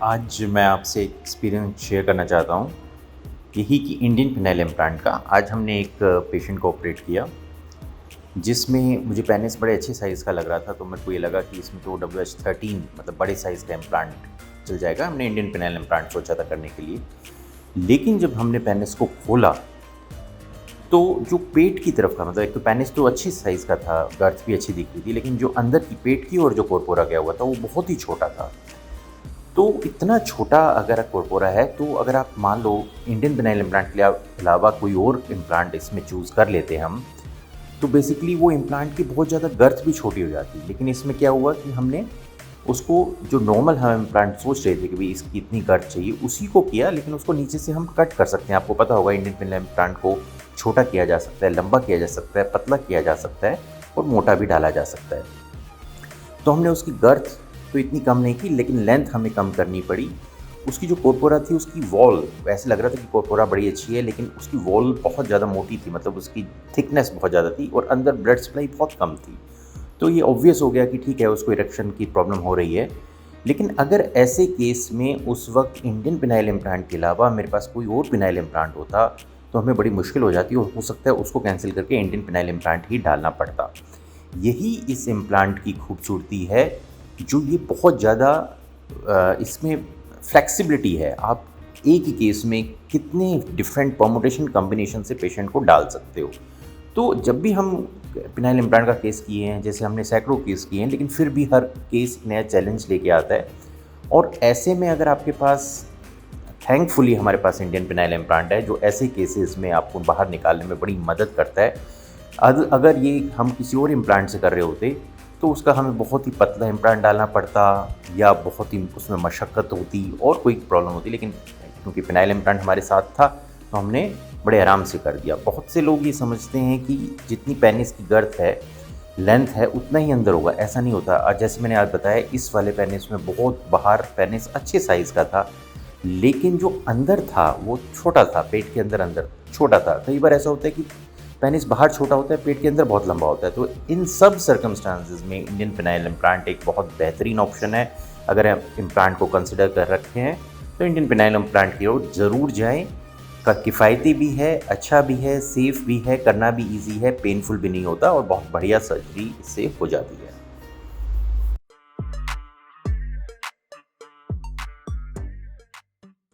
आज मैं आपसे एक एक्सपीरियंस शेयर करना चाहता हूँ, यही कि इंडियन फिनाइल इम्प्लांट का। आज हमने एक पेशेंट को ऑपरेट किया, जिसमें मुझे पेनिस बड़े अच्छे साइज़ का लग रहा था, तो मेरे को ये लगा कि इसमें तो WH13 मतलब बड़े साइज़ का इम्प्लांट चल जाएगा। हमने इंडियन फिनाइल इम्प्लांट सोचा था करने के लिए, लेकिन जब हमने पेनिस को खोला, तो जो पेट की तरफ का मतलब एक तो पेनिस तो अच्छी साइज़ का था, गर्थ भी अच्छी दिख रही थी, लेकिन जो अंदर की पेट की ओर जो कॉर्पोरा गया हुआ था, वो बहुत ही छोटा था। तो इतना छोटा अगर कॉर्पोरा है, तो अगर आप मान लो इंडियन फिनाइल इम्प्लांट के अलावा कोई और इम्प्लांट इसमें चूज़ कर लेते हम, तो बेसिकली वो इम्प्लांट की बहुत ज़्यादा गर्थ भी छोटी हो जाती। लेकिन इसमें क्या हुआ कि हमने उसको जो नॉर्मल हम इम्प्लांट सोच रहे थे कि भाई इसकी इतनी गर्थ चाहिए, उसी को किया, लेकिन उसको नीचे से हम कट कर सकते हैं। आपको पता होगा इंडियन फिनाइल इम्प्लांट को छोटा किया जा सकता है, लंबा किया जा सकता है, पतला किया जा सकता है और मोटा भी डाला जा सकता है। तो हमने उसकी गर्थ तो इतनी कम नहीं की, लेकिन लेंथ हमें कम करनी पड़ी। उसकी जो कॉर्पोरा थी, उसकी वॉल ऐसे लग रहा था कि कॉर्पोरा बड़ी अच्छी है, लेकिन उसकी वॉल बहुत ज़्यादा मोटी थी, मतलब उसकी थिकनेस बहुत ज़्यादा थी और अंदर ब्लड सप्लाई बहुत कम थी। तो ये ऑब्वियस हो गया कि ठीक है, उसको इरेक्शन की प्रॉब्लम हो रही है। लेकिन अगर ऐसे केस में उस वक्त इंडियन फिनाइल इम्प्लांट के अलावा मेरे पास कोई और फिनाइल इम्प्लांट होता, तो हमें बड़ी मुश्किल हो जाती और हो सकता है उसको कैंसिल करके इंडियन फिनाइल इम्प्लांट ही डालना पड़ता। यही इस इम्प्लांट की खूबसूरती है, जो ये बहुत ज़्यादा इसमें फ्लेक्सिबिलिटी है। आप एक ही केस में कितने डिफरेंट परमुटेशन कॉम्बिनेशन से पेशेंट को डाल सकते हो। तो जब भी हम फिनाइल इम्प्लांट का केस किए हैं, जैसे हमने सैकड़ों केस किए हैं, लेकिन फिर भी हर केस नया चैलेंज लेके आता है। और ऐसे में अगर आपके पास, थैंकफुली हमारे पास इंडियन फिनाइल इम्प्लांट है, जो ऐसे केसेस में आपको बाहर निकालने में बड़ी मदद करता है। अगर ये हम किसी और इम्प्लांट से कर रहे होते, तो उसका हमें बहुत ही पतला इम्प्लांट डालना पड़ता या बहुत ही उसमें मशक्क़त होती और कोई प्रॉब्लम होती। लेकिन क्योंकि फिनाइल इम्प्लांट हमारे साथ था, तो हमने बड़े आराम से कर दिया। बहुत से लोग ये समझते हैं कि जितनी पेनिस की गर्थ है, लेंथ है, उतना ही अंदर होगा। ऐसा नहीं होता। जैसे मैंने आज बताया, इस वाले पेनिस में बहुत बाहर पेनिस अच्छे साइज़ का था, लेकिन जो अंदर था वो छोटा था, पेट के अंदर अंदर छोटा था। कई बार ऐसा होता है कि पेनिस बाहर छोटा होता है, पेट के अंदर बहुत लंबा होता है। तो इन सब सर्कमस्टांसेस में इंडियन फिनाइल इम्प्लांट एक बहुत बेहतरीन ऑप्शन है। अगर आप इम्प्लांट को कंसिडर कर रखे हैं, तो इंडियन फिनाइल इम्प्लांट की ओर ज़रूर जाएँ। का किफ़ायती भी है, अच्छा भी है, सेफ़ भी है, करना भी ईज़ी है, पेनफुल भी नहीं होता और बहुत बढ़िया सर्जरी इससे हो जाती है।